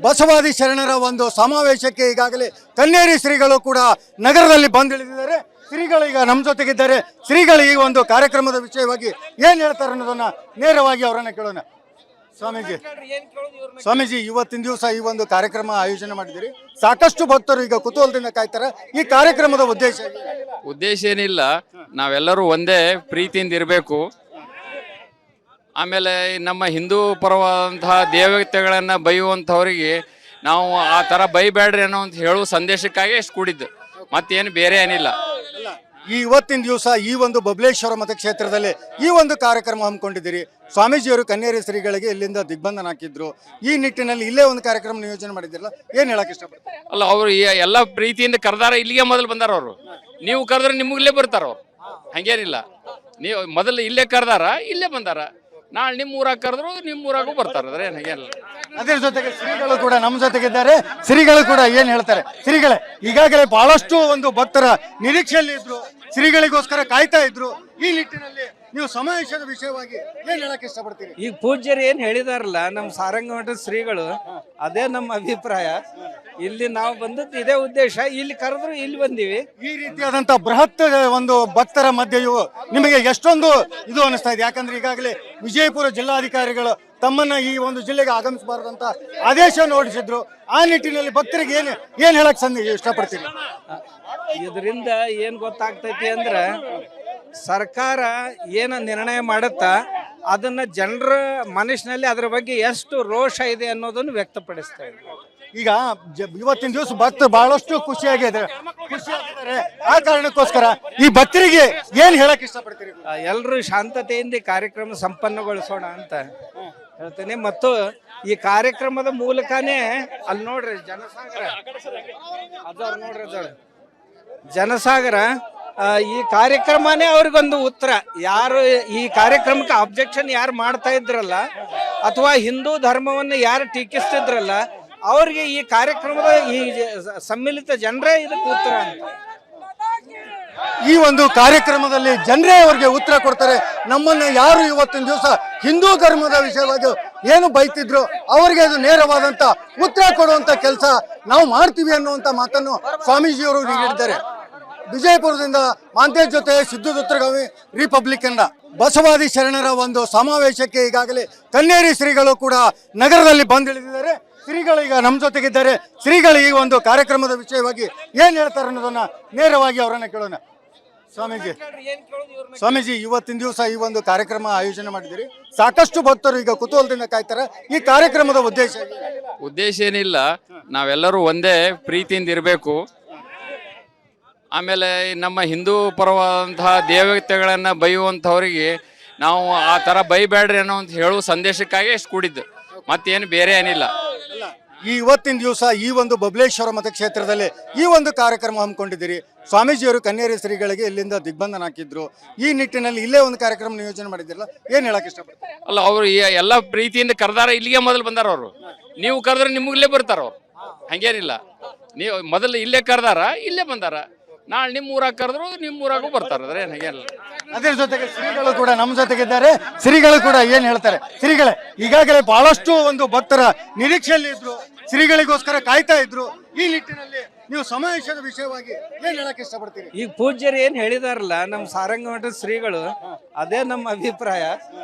ಬಸವಾದಿ ಶರಣರ ಒಂದು ಸಮಾವೇಶಕ್ಕೆ ಈಗಾಗಲೇ ಕನ್ನೇರಿ ಶ್ರೀಗಳು ಕೂಡ ನಗರದಲ್ಲಿ ಬಂದಿಳಿದಿದ್ದಾರೆ. ಶ್ರೀಗಳು ಈಗ ನಮ್ಮ ಜೊತೆಗಿದ್ದಾರೆ. ಶ್ರೀಗಳು ಈ ಒಂದು ಕಾರ್ಯಕ್ರಮದ ವಿಷಯವಾಗಿ ಏನು ಹೇಳ್ತಾರೆ ಅನ್ನೋದನ್ನ ನೇರವಾಗಿ ಅವರನ್ನ ಕೇಳೋಣ. ಸ್ವಾಮೀಜಿ, ಇವತ್ತಿನ ದಿವಸ ಈ ಒಂದು ಕಾರ್ಯಕ್ರಮ ಆಯೋಜನೆ ಮಾಡಿದಿರಿ. ಸಾಕಷ್ಟು ಭಕ್ತರು ಈಗ ಕುತೂಹಲದಿಂದ ಕಾಯ್ತಾರೆ. ಈ ಕಾರ್ಯಕ್ರಮದ ಉದ್ದೇಶ ಏನಿಲ್ಲ, ನಾವೆಲ್ಲರೂ ಒಂದೇ ಪ್ರೀತಿಯಿಂದ ಇರಬೇಕು. ಆಮೇಲೆ ನಮ್ಮ ಹಿಂದೂ ಪರವಾದಂತಹ ದೇವತೆಗಳನ್ನು ಬೈಯುವಂಥವ್ರಿಗೆ ನಾವು ಆ ಥರ ಬೈಬೇಡ್ರಿ ಅನ್ನೋ ಅಂತ ಹೇಳುವ ಸಂದೇಶಕ್ಕಾಗಿ ಎಷ್ಟು ಕೂಡಿದ್ದು, ಮತ್ತೇನು ಬೇರೆ ಏನಿಲ್ಲ. ಈ ಇವತ್ತಿನ ದಿವಸ ಈ ಒಂದು ಬಬಲೇಶ್ವರ ಮತಕ್ಷೇತ್ರದಲ್ಲಿ ಈ ಒಂದು ಕಾರ್ಯಕ್ರಮ ಹಮ್ಮಿಕೊಂಡಿದ್ದೀರಿ. ಸ್ವಾಮೀಜಿಯವರು ಕನ್ನೇರಿ ಶ್ರೀಗಳಿಗೆ ಇಲ್ಲಿಂದ ದಿಗ್ಬಂಧನ ಹಾಕಿದ್ರು. ಈ ನಿಟ್ಟಿನಲ್ಲಿ ಇಲ್ಲೇ ಒಂದು ಕಾರ್ಯಕ್ರಮ ನಿಯೋಜನೆ ಮಾಡಿದಿರಲ್ಲ, ಏನು ಹೇಳಕ್ ಇಷ್ಟಪಡ್ತಾರೆ? ಅಲ್ಲ, ಅವರು ಎಲ್ಲ ಪ್ರೀತಿಯಿಂದ ಕರೆದಾರ, ಇಲ್ಲಿಗೆ ಮೊದಲು ಬಂದಾರ. ಅವರು ನೀವು ಕರೆದ್ರೆ ನಿಮಗಿಲ್ಲೇ ಬರ್ತಾರ. ಅವ್ರು ಹಂಗೇನಿಲ್ಲ, ನೀವು ಮೊದಲು ಇಲ್ಲೇ ಕರೆದಾರ, ಇಲ್ಲೇ ಬಂದಾರ. ನಾಳೆ ನಿಮ್ಮ ಊರಾಗ ಕರೆದ್ರು ನಿಮ್ಮ ಊರಾಗೂ ಬರ್ತಾರ. ಅದ್ರ ಏನು ಹಂಗೇನಿಲ್ಲ. ಅದ್ರ ಜೊತೆಗೆ ಶ್ರೀಗಳು ಕೂಡ ನಮ್ಮ ಜೊತೆಗಿದ್ದಾರೆ. ಶ್ರೀಗಳು ಕೂಡ ಏನ್ ಹೇಳ್ತಾರೆ? ಶ್ರೀಗಳೇ, ಈಗಾಗಲೇ ಬಹಳಷ್ಟು ಒಂದು ಭಕ್ತರ ನಿರೀಕ್ಷೆಯಲ್ಲಿ ಇದ್ರು, ಶ್ರೀಗಳಿಗೋಸ್ಕರ ಕಾಯ್ತಾ ಇದ್ರು. ಈ ನಿಟ್ಟಿನಲ್ಲಿ ನೀವು ಸಮಾವೇಶದ ವಿಷಯವಾಗಿ ಏನ್ ಹೇಳಕ್ ಇಷ್ಟಪಡ್ತೀರಿ? ಈಗ ಪೂಜ್ಯರು ಏನ್ ಹೇಳಿದಾರಲ್ಲ ನಮ್ಮ ಸಾರಂಗ ಮಠದ ಶ್ರೀಗಳು, ಅದೇ ನಮ್ಮ ಅಭಿಪ್ರಾಯ. ಇಲ್ಲಿ ನಾವು ಬಂದದ್ದು ಇದೇ ಉದ್ದೇಶ. ಇಲ್ಲಿ ಕರೆದ್ರು ಇಲ್ಲಿ ಬಂದಿವಿ. ಈ ರೀತಿಯಾದಂತ ಬೃಹತ್ ಒಂದು ಭಕ್ತರ ಮಧ್ಯೆಯೂ ನಿಮಗೆ ಎಷ್ಟೊಂದು ಇದು ಅನಿಸ್ತಾ ಇದೆ? ಯಾಕಂದ್ರೆ ಈಗಾಗಲೇ ವಿಜಯಪುರ ಜಿಲ್ಲಾಧಿಕಾರಿಗಳು ತಮ್ಮನ್ನ ಈ ಒಂದು ಜಿಲ್ಲೆಗೆ ಆಗಮಿಸಬಾರದಂತ ಆದೇಶವನ್ನು ಹೊರಡಿಸಿದ್ರು. ಆ ನಿಟ್ಟಿನಲ್ಲಿ ಭಕ್ತರಿಗೆ ಏನ್ ಹೇಳಕ್ ಇಷ್ಟಪಡ್ತೀರಿ? ಇದರಿಂದ ಏನ್ ಗೊತ್ತಾಗ್ತೈತಿ ಅಂದ್ರ, ಸರ್ಕಾರ ಏನ ನಿರ್ಣಯ ಮಾಡುತ್ತಾ ಅದನ್ನ ಜನರ ಮನಸ್ಸಿನಲ್ಲಿ ಅದ್ರ ಬಗ್ಗೆ ಎಷ್ಟು ರೋಷ ಇದೆ ಅನ್ನೋದನ್ನು ವ್ಯಕ್ತಪಡಿಸ್ತಾ ಇದ್ದಾರೆ. ಈಗ ಇವತ್ತಿನ ದಿವಸ ಭಕ್ತರು ಬಹಳಷ್ಟು ಖುಷಿಯಾಗಿದ್ದಾರೆ. ಆ ಕಾರಣಕ್ಕೋಸ್ಕರ ಈ ಭಕ್ತರಿಗೆ ಏನ್ ಹೇಳಕ್ ಇಷ್ಟಪಡ್ತೀರಿ? ಎಲ್ರು ಶಾಂತತೆಯಿಂದ ಈ ಕಾರ್ಯಕ್ರಮ ಸಂಪನ್ನಗೊಳಿಸೋಣ ಅಂತ ಹೇಳ್ತೇನೆ. ಮತ್ತು ಈ ಕಾರ್ಯಕ್ರಮದ ಮೂಲಕನೇ ಅಲ್ಲಿ ನೋಡ್ರಿ ಜನಸಾಗರ ಅದಾರ, ನೋಡ್ರಿ ಅದಾರ ಜನಸಾಗರ. ಈ ಕಾರ್ಯಕ್ರಮನೇ ಅವ್ರಿಗೊಂದು ಉತ್ತರ. ಯಾರು ಈ ಕಾರ್ಯಕ್ರಮಕ್ಕೆ ಅಬ್ಜೆಕ್ಷನ್ ಯಾರು ಮಾಡ್ತಾ ಇದ್ರಲ್ಲ, ಅಥವಾ ಹಿಂದೂ ಧರ್ಮವನ್ನು ಯಾರು ಟೀಕಿಸ್ತಿದ್ರಲ್ಲ, ಅವ್ರಿಗೆ ಈ ಕಾರ್ಯಕ್ರಮದ ಈ ಸಮ್ಮಿಲಿತ ಜನರೇ ಇದಕ್ಕೆ ಉತ್ತರ ಅಂತ. ಈ ಒಂದು ಕಾರ್ಯಕ್ರಮದಲ್ಲಿ ಜನರೇ ಅವರಿಗೆ ಉತ್ತರ ಕೊಡ್ತಾರೆ. ನಮ್ಮನ್ನ ಯಾರು ಇವತ್ತಿನ ದಿವಸ ಹಿಂದೂ ಧರ್ಮದ ವಿಷಯವಾಗಿ ಏನು ಬೈತಿದ್ರು ಅವರಿಗೆ ಅದು ನೇರವಾದಂತ ಉತ್ತರ ಕೊಡುವಂತ ಕೆಲಸ ನಾವು ಮಾಡ್ತೀವಿ ಅನ್ನುವಂತ ಮಾತನ್ನು ಸ್ವಾಮೀಜಿಯವರು ನೀಡಿದ್ದಾರೆ. ವಿಜಯಪುರದಿಂದ ಮಾಂತೇಶ್ ಜೊತೆ ಸಿದ್ದು ದುತ್ರಗಾವಿ, ರಿಪಬ್ಲಿಕ್ ಕನ್ನಡ. ಬಸವಾದಿ ಶರಣರ ಒಂದು ಸಮಾವೇಶಕ್ಕೆ ಈಗಾಗಲೇ ಕನ್ನೇರಿ ಶ್ರೀಗಳು ಕೂಡ ನಗರದಲ್ಲಿ ಬಂದಿಳಿದಿದ್ದಾರೆ. ಶ್ರೀಗಳು ಈಗ ನಮ್ಮ ಜೊತೆಗಿದ್ದಾರೆ. ಶ್ರೀಗಳು ಈ ಒಂದು ಕಾರ್ಯಕ್ರಮದ ವಿಷಯವಾಗಿ ಏನ್ ಹೇಳ್ತಾರೆ ಅನ್ನೋದನ್ನ ನೇರವಾಗಿ ಅವರನ್ನ ಕೇಳೋಣ. ಸ್ವಾಮೀಜಿ, ಇವತ್ತಿನ ದಿವಸ ಈ ಒಂದು ಕಾರ್ಯಕ್ರಮ ಆಯೋಜನೆ ಮಾಡಿದಿರಿ. ಸಾಕಷ್ಟು ಭಕ್ತರು ಈಗ ಕುತೂಹಲದಿಂದ ಕಾಯ್ತಾರೆ. ಈ ಕಾರ್ಯಕ್ರಮದ ಉದ್ದೇಶ ಏನಿಲ್ಲ, ನಾವೆಲ್ಲರೂ ಒಂದೇ ಪ್ರೀತಿಯಿಂದ ಇರಬೇಕು. ಆಮೇಲೆ ನಮ್ಮ ಹಿಂದೂ ಪರವಾದಂತಹ ದೇವತೆಗಳನ್ನು ಬೈಯುವಂಥವ್ರಿಗೆ ನಾವು ಆ ಥರ ಬೈಬೇಡ್ರಿ ಅನ್ನೋ ಅಂತ ಹೇಳುವ ಸಂದೇಶಕ್ಕಾಗಿ ಎಷ್ಟು ಕೂಡಿದ್ದು, ಮತ್ತೇನು ಬೇರೆ ಏನಿಲ್ಲ. ಈ ಇವತ್ತಿನ ದಿವಸ ಈ ಒಂದು ಬಬಲೇಶ್ವರ ಮತಕ್ಷೇತ್ರದಲ್ಲಿ ಈ ಒಂದು ಕಾರ್ಯಕ್ರಮ ಹಮ್ಮಿಕೊಂಡಿದ್ದೀರಿ. ಸ್ವಾಮೀಜಿಯವರು ಕನ್ನೇರಿ ಶ್ರೀಗಳಿಗೆ ಇಲ್ಲಿಂದ ದಿಗ್ಬಂಧನ ಹಾಕಿದ್ರು. ಈ ನಿಟ್ಟಿನಲ್ಲಿ ಇಲ್ಲೇ ಒಂದು ಕಾರ್ಯಕ್ರಮ ನಿಯೋಜನೆ ಮಾಡಿದಿರಲ್ಲ, ಏನ್ ಹೇಳಕ್ ಇಷ್ಟಪಡ್ತಾರೆ? ಅಲ್ಲ, ಅವರು ಎಲ್ಲ ಪ್ರೀತಿಯಿಂದ ಕರೆದಾರ, ಇಲ್ಲಿಗೆ ಮೊದಲು ಬಂದಾರ. ಅವರು ನೀವು ಕರೆದ್ರೆ ನಿಮಗಿಲ್ಲೇ ಬರ್ತಾರ. ಅವ್ರು ಹಂಗೇನಿಲ್ಲ, ನೀವು ಮೊದಲು ಇಲ್ಲೇ ಕರೆದಾರ, ಇಲ್ಲೇ ಬಂದಾರ. ನಾಳೆ ನಿಮ್ಮ ಊರಾಗ ಕರೆದ್ರು ನಿಮ್ಮ ಊರಾಗೂ ಬರ್ತಾರ. ಅದ್ರ ಏನು ಹಂಗೇನಿಲ್ಲ. ಅದ್ರ ಜೊತೆಗೆ ಶ್ರೀಗಳು ಕೂಡ ನಮ್ಮ ಜೊತೆಗಿದ್ದಾರೆ. ಶ್ರೀಗಳು ಕೂಡ ಏನ್ ಹೇಳ್ತಾರೆ? ಶ್ರೀಗಳೇ, ಈಗಾಗಲೇ ಬಹಳಷ್ಟು ಒಂದು ಭಕ್ತರ ನಿರೀಕ್ಷೆಯಲ್ಲಿ ಇದ್ರು, ಶ್ರೀಗಳಿಗೋಸ್ಕರ ಕಾಯ್ತಾ ಇದ್ರು. ಈ ನಿಟ್ಟಿನಲ್ಲಿ ನೀವು ಸಮಾವೇಶದ ವಿಷಯವಾಗಿ ಏನ್ ಹೇಳಕ್ ಇಷ್ಟಪಡ್ತೀರಿ? ಈಗ ಪೂಜ್ಯರು ಏನ್ ಹೇಳಿದಾರಲ್ಲ ನಮ್ಮ ಸಾರಂಗ ಮಠದ ಶ್ರೀಗಳು, ಅದೇ ನಮ್ಮ ಅಭಿಪ್ರಾಯ.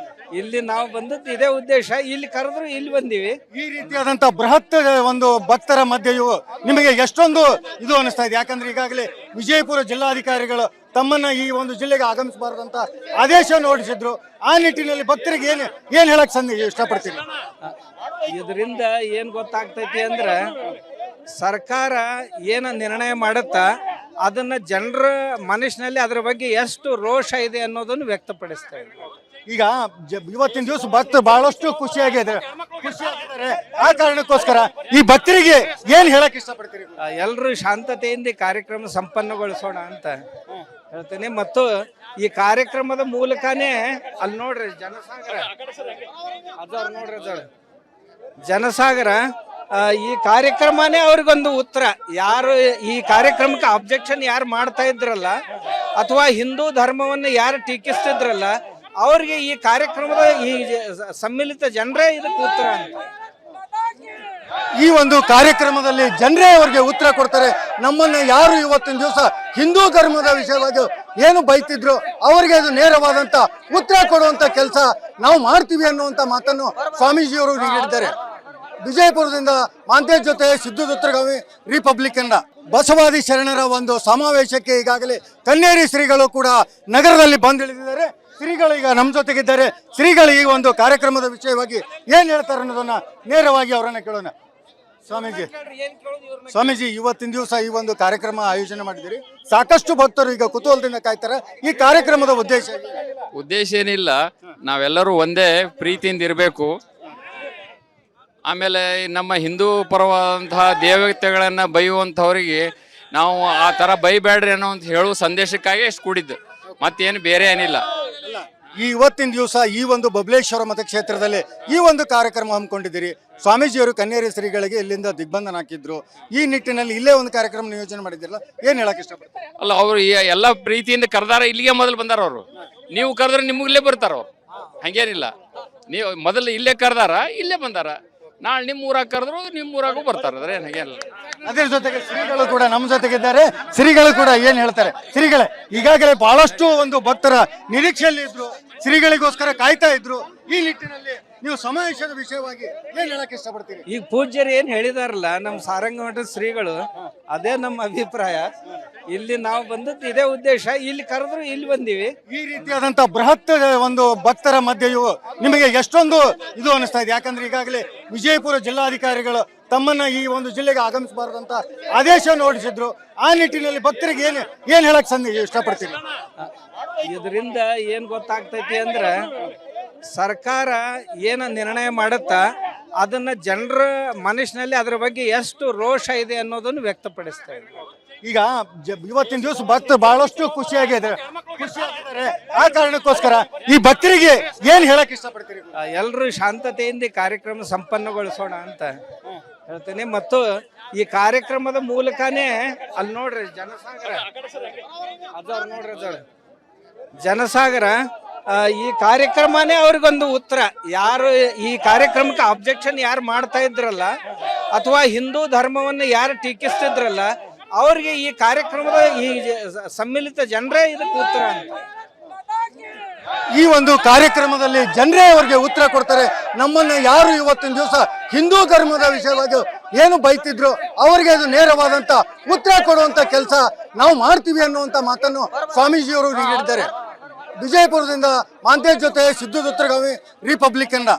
ಇಲ್ಲಿ ನಾವು ಬಂದದ್ದು ಇದೇ ಉದ್ದೇಶ. ಇಲ್ಲಿ ಕರೆದ್ರು ಇಲ್ಲಿ ಬಂದಿವಿ. ಈ ರೀತಿಯಾದಂತ ಬೃಹತ್ ಒಂದು ಭಕ್ತರ ಮಧ್ಯೆಯೂ ನಿಮಗೆ ಎಷ್ಟೊಂದು ಇದು ಅನಿಸ್ತಾ ಇದೆ? ಯಾಕಂದ್ರೆ ಈಗಾಗಲೇ ವಿಜಯಪುರ ಜಿಲ್ಲಾಧಿಕಾರಿಗಳು ತಮ್ಮನ್ನ ಈ ಒಂದು ಜಿಲ್ಲೆಗೆ ಆಗಮಿಸಬಾರದಂತ ಆದೇಶವನ್ನು ಹೊರಡಿಸಿದ್ರು. ಆ ನಿಟ್ಟಿನಲ್ಲಿ ಭಕ್ತರಿಗೆ ಏನ್ ಹೇಳಕ್ ಇಷ್ಟಪಡ್ತೀರಿ? ಇದರಿಂದ ಏನ್ ಗೊತ್ತಾಗ್ತೈತಿ ಅಂದ್ರ, ಸರ್ಕಾರ ಏನ ನಿರ್ಣಯ ಮಾಡುತ್ತಾ ಅದನ್ನ ಜನರ ಮನಸ್ಸಿನಲ್ಲಿ ಅದ್ರ ಬಗ್ಗೆ ಎಷ್ಟು ರೋಷ ಇದೆ ಅನ್ನೋದನ್ನು ವ್ಯಕ್ತಪಡಿಸ್ತಾ ಇದ್ದಾರೆ. ಈಗ ಇವತ್ತಿನ ದಿವಸ ಭಕ್ತರು ಬಹಳಷ್ಟು ಖುಷಿಯಾಗಿದ್ದಾರೆ. ಆ ಕಾರಣಕ್ಕೋಸ್ಕರ ಈ ಭಕ್ತರಿಗೆ ಏನ್ ಹೇಳಕ್ ಇಷ್ಟಪಡ್ತೀರಿ? ಎಲ್ರು ಶಾಂತತೆಯಿಂದ ಈ ಕಾರ್ಯಕ್ರಮ ಸಂಪನ್ನಗೊಳಿಸೋಣ ಅಂತ ಹೇಳ್ತೇನೆ. ಮತ್ತು ಈ ಕಾರ್ಯಕ್ರಮದ ಮೂಲಕನೇ ಅಲ್ಲಿ ನೋಡ್ರಿ ಜನಸಾಗರ ಅದಾರ, ನೋಡ್ರಿ ಅದಾರ ಜನಸಾಗರ. ಈ ಕಾರ್ಯಕ್ರಮನೇ ಅವ್ರಿಗೊಂದು ಉತ್ತರ. ಯಾರು ಈ ಕಾರ್ಯಕ್ರಮಕ್ಕೆ ಅಬ್ಜೆಕ್ಷನ್ ಯಾರು ಮಾಡ್ತಾ ಇದ್ರಲ್ಲ, ಅಥವಾ ಹಿಂದೂ ಧರ್ಮವನ್ನು ಯಾರು ಟೀಕಿಸ್ತಿದ್ರಲ್ಲ, ಅವ್ರಿಗೆ ಈ ಕಾರ್ಯಕ್ರಮದ ಈ ಸಮ್ಮಿಲಿತ ಜನರೇ ಇದಕ್ಕೆ ಉತ್ತರ ಅಂತ. ಈ ಒಂದು ಕಾರ್ಯಕ್ರಮದಲ್ಲಿ ಜನರೇ ಅವರಿಗೆ ಉತ್ತರ ಕೊಡ್ತಾರೆ. ನಮ್ಮನ್ನ ಯಾರು ಇವತ್ತಿನ ದಿವಸ ಹಿಂದೂ ಧರ್ಮದ ವಿಷಯವಾಗಿ ಏನು ಬೈತಿದ್ರು ಅವರಿಗೆ ಅದು ನೇರವಾದಂತ ಉತ್ತರ ಕೊಡುವಂತ ಕೆಲಸ ನಾವು ಮಾಡ್ತೀವಿ ಅನ್ನುವಂತ ಮಾತನ್ನು ಸ್ವಾಮೀಜಿಯವರು ನೀಡಿದ್ದಾರೆ. ವಿಜಯಪುರದಿಂದ ಮಾಂತೇಶ್ ಜೊತೆ ಸಿದ್ದು ದುತ್ರಗಾವಿ, ರಿಪಬ್ಲಿಕನ್. ಬಸವಾದಿ ಶರಣರ ಒಂದು ಸಮಾವೇಶಕ್ಕೆ ಈಗಾಗಲೇ ಕನ್ನೇರಿ ಶ್ರೀಗಳು ಕೂಡ ನಗರದಲ್ಲಿ ಬಂದಿಳಿದಿದ್ದಾರೆ. ಶ್ರೀಗಳು ಈಗ ನಮ್ಮ ಜೊತೆಗಿದ್ದಾರೆ. ಶ್ರೀಗಳು ಈ ಒಂದು ಕಾರ್ಯಕ್ರಮದ ವಿಷಯವಾಗಿ ಏನ್ ಹೇಳ್ತಾರೆ ಅನ್ನೋದನ್ನ ನೇರವಾಗಿ ಅವರನ್ನ ಕೇಳೋಣ. ಸ್ವಾಮೀಜಿ, ಇವತ್ತಿನ ದಿವಸ ಈ ಒಂದು ಕಾರ್ಯಕ್ರಮ ಆಯೋಜನೆ ಮಾಡಿದಿರಿ. ಸಾಕಷ್ಟು ಭಕ್ತರು ಈಗ ಕುತೂಹಲದಿಂದ ಕಾಯ್ತಾರೆ. ಈ ಕಾರ್ಯಕ್ರಮದ ಉದ್ದೇಶ ಏನಿಲ್ಲ, ನಾವೆಲ್ಲರೂ ಒಂದೇ ಪ್ರೀತಿಯಿಂದ ಇರಬೇಕು. ಆಮೇಲೆ ನಮ್ಮ ಹಿಂದೂ ಪರವಾದಂತಹ ದೇವತೆಗಳನ್ನ ಬೈಯುವಂಥವ್ರಿಗೆ ನಾವು ಆ ಥರ ಬೈಬೇಡ್ರಿ ಅನ್ನೋ ಅಂತ ಹೇಳುವ ಸಂದೇಶಕ್ಕಾಗಿ ಎಷ್ಟು ಕೂಡಿದ್ದು, ಮತ್ತೇನು ಬೇರೆ ಏನಿಲ್ಲ. ಈ ಇವತ್ತಿನ ದಿವಸ ಈ ಒಂದು ಬಬಲೇಶ್ವರ ಮತಕ್ಷೇತ್ರದಲ್ಲಿ ಈ ಒಂದು ಕಾರ್ಯಕ್ರಮ ಹಮ್ಮಿಕೊಂಡಿದ್ದೀರಿ. ಸ್ವಾಮೀಜಿಯವರು ಕನ್ನೇರಿ ಶ್ರೀಗಳಿಗೆ ಇಲ್ಲಿಂದ ದಿಗ್ಬಂಧನ ಹಾಕಿದ್ರು. ಈ ನಿಟ್ಟಿನಲ್ಲಿ ಇಲ್ಲೇ ಒಂದು ಕಾರ್ಯಕ್ರಮ ನಿಯೋಜನೆ ಮಾಡಿದಿರಲ್ಲ, ಏನ್ ಹೇಳಕ್ ಇಷ್ಟಪಡ್ತಾರೆ? ಅಲ್ಲ, ಅವರು ಎಲ್ಲ ಪ್ರೀತಿಯಿಂದ ಕರೆದಾರ, ಇಲ್ಲಿಗೆ ಮೊದಲು ಬಂದಾರ ಅವರು. ನೀವು ಕರೆದ್ರೆ ನಿಮಗಿಲ್ಲೇ ಬರ್ತಾರ ಅವ್ರು, ಹಂಗೇನಿಲ್ಲ. ನೀವು ಮೊದಲು ಇಲ್ಲೇ ಕರೆದಾರ, ಇಲ್ಲೇ ಬಂದಾರ. ನಾಳೆ ನಿಮ್ಮ ಊರಾಗ ಕರೆದ್ರು ನಿಮ್ಮ ಊರಾಗೂ ಬರ್ತಾರ, ಅದ್ರೆ ಹಂಗೇನಿಲ್ಲ. ಅದ್ರ ಜೊತೆಗೆ ಶ್ರೀಗಳು ಕೂಡ ನಮ್ಮ ಜೊತೆಗಿದ್ದಾರೆ. ಶ್ರೀಗಳು ಕೂಡ ಏನ್ ಹೇಳ್ತಾರೆ? ಶ್ರೀಗಳೇ, ಈಗಾಗಲೇ ಬಹಳಷ್ಟು ಒಂದು ಭಕ್ತರ ನಿರೀಕ್ಷೆಯಲ್ಲಿ ಇದ್ರು, ಶ್ರೀಗಳಿಗೋಸ್ಕರ ಕಾಯ್ತಾ ಇದ್ರು. ಈ ನಿಟ್ಟಿನಲ್ಲಿ ನೀವು ಸಮಾವೇಶದ ವಿಷಯವಾಗಿ ಏನ್ ಹೇಳಕ್ ಇಷ್ಟಪಡ್ತೀರಿ? ಈಗ ಪೂಜ್ಯರು ಏನ್ ಹೇಳಿದಾರಲ್ಲ ನಮ್ಮ ಸಾರಂಗ ಮಠದ ಶ್ರೀಗಳು, ಅದೇ ನಮ್ಮ ಅಭಿಪ್ರಾಯ. ಇಲ್ಲಿ ನಾವು ಬಂದದ್ದು ಇದೇ ಉದ್ದೇಶ. ಇಲ್ಲಿ ಕರೆದ್ರು ಇಲ್ಲಿ ಬಂದೀವಿ. ಈ ರೀತಿಯಾದಂತ ಬೃಹತ್ ಒಂದು ಭಕ್ತರ ಮಧ್ಯೆಯೂ ನಿಮಗೆ ಎಷ್ಟೊಂದು ಇದು ಅನಿಸ್ತಾ ಇದೆ? ಯಾಕಂದ್ರೆ ಈಗಾಗಲೇ ವಿಜಯಪುರ ಜಿಲ್ಲಾಧಿಕಾರಿಗಳು ತಮ್ಮನ್ನ ಈ ಒಂದು ಜಿಲ್ಲೆಗೆ ಆಗಮಿಸಬಾರದಂತ ಆದೇಶವನ್ನು ಹೊರಡಿಸಿದ್ರು. ಆ ನಿಟ್ಟಿನಲ್ಲಿ ಭಕ್ತರಿಗೆ ಏನ್ ಹೇಳಕ್ ಇಷ್ಟಪಡ್ತೀರಿ? ಇದರಿಂದ ಏನ್ ಗೊತ್ತಾಗ್ತೈತಿ ಅಂದ್ರೆ, ಸರ್ಕಾರ ಏನ ನಿರ್ಣಯ ಮಾಡುತ್ತಾ ಅದನ್ನ ಜನರ ಮನಸ್ಸಿನಲ್ಲಿ ಅದರ ಬಗ್ಗೆ ಎಷ್ಟು ರೋಷ ಇದೆ ಅನ್ನೋದನ್ನು ವ್ಯಕ್ತಪಡಿಸ್ತಾ ಇದೆ. ಈಗ ಇವತ್ತಿನ ದಿವಸ ಭಕ್ತರು ಬಹಳಷ್ಟು ಖುಷಿಯಾಗಿದ್ದಾರೆ. ಆ ಕಾರಣಕ್ಕೋಸ್ಕರ ಈ ಭಕ್ತರಿಗೆ ಏನ್ ಹೇಳಕ್ ಇಷ್ಟಪಡ್ತೀರಿ? ಎಲ್ಲರೂ ಶಾಂತತೆಯಿಂದ ಈ ಕಾರ್ಯಕ್ರಮ ಸಂಪನ್ನಗೊಳಿಸೋಣ ಅಂತ ಹೇಳ್ತೇನೆ. ಮತ್ತು ಈ ಕಾರ್ಯಕ್ರಮದ ಮೂಲಕನೇ ಅಲ್ಲಿ ನೋಡ್ರಿ ಜನಸಾಗರ ಅದವ್ರು ನೋಡ್ರಿ, ಅದವ್ರು ಜನಸಾಗರ. ಈ ಕಾರ್ಯಕ್ರಮನೇ ಅವ್ರಿಗೊಂದು ಉತ್ತರ. ಯಾರು ಈ ಕಾರ್ಯಕ್ರಮಕ್ಕೆ ಅಬ್ಜೆಕ್ಷನ್ ಯಾರು ಮಾಡ್ತಾ ಇದ್ರಲ್ಲ, ಅಥವಾ ಹಿಂದೂ ಧರ್ಮವನ್ನು ಯಾರು ಟೀಕಿಸ್ತಿದ್ರಲ್ಲ, ಅವ್ರಿಗೆ ಈ ಕಾರ್ಯಕ್ರಮದ ಈ ಸಮ್ಮಿಲಿತ ಜನರೇ ಇದಕ್ಕೆ ಉತ್ತರ ಅಂತ. ಈ ಒಂದು ಕಾರ್ಯಕ್ರಮದಲ್ಲಿ ಜನರೇ ಅವರಿಗೆ ಉತ್ತರ ಕೊಡ್ತಾರೆ. ನಮ್ಮನ್ನ ಯಾರು ಇವತ್ತಿನ ದಿವಸ ಹಿಂದೂ ಧರ್ಮದ ವಿಷಯವಾಗಿ ಏನು ಬೈತಿದ್ರು ಅವರಿಗೆ ಅದು ನೇರವಾದಂತ ಉತ್ತರ ಕೊಡುವಂತ ಕೆಲಸ ನಾವು ಮಾಡ್ತೀವಿ ಅನ್ನುವಂತ ಮಾತನ್ನು ಸ್ವಾಮೀಜಿಯವರು ನೀಡಿದ್ದಾರೆ. ವಿಜಯಪುರದಿಂದ ಮಾಂತೇಶ್ ಜೊತೆ ಸಿದ್ದು ದುತ್ರಗಾವಿ, ರಿಪಬ್ಲಿಕನ್.